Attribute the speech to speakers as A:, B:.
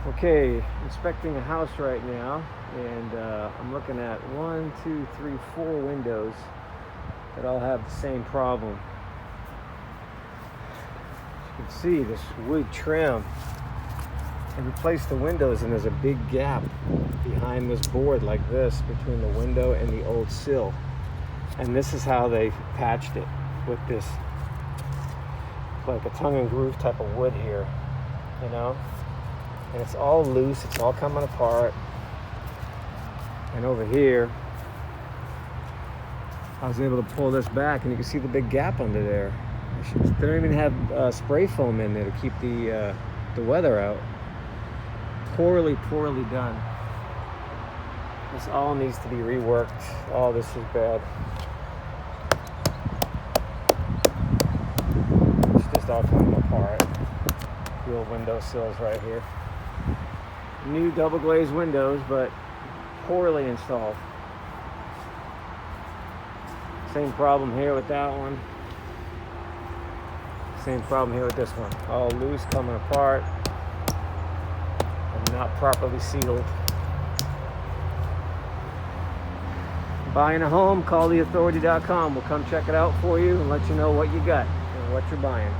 A: Okay, inspecting a house right now, and I'm looking at 4 windows that all have the same problem. As you can see, this wood trim, I replaced the windows, and there's a big gap behind this board like this between the window and the old sill. And this is how they patched it, with this like a tongue and groove type of wood here, you know? And it's all loose, it's all coming apart. And over here, I was able to pull this back, and you can see the big gap under there. They don't even have spray foam in there to keep the weather out. Poorly done. This all needs to be reworked. All this is bad. It's just all coming apart. The old window sills right here. New double glazed windows, but poorly installed. Same problem here with that one. Same problem here with this one. All loose, coming apart, and not properly sealed. Buying a home, call theauthority.com. We'll come check it out for you and let you know what you got and what you're buying.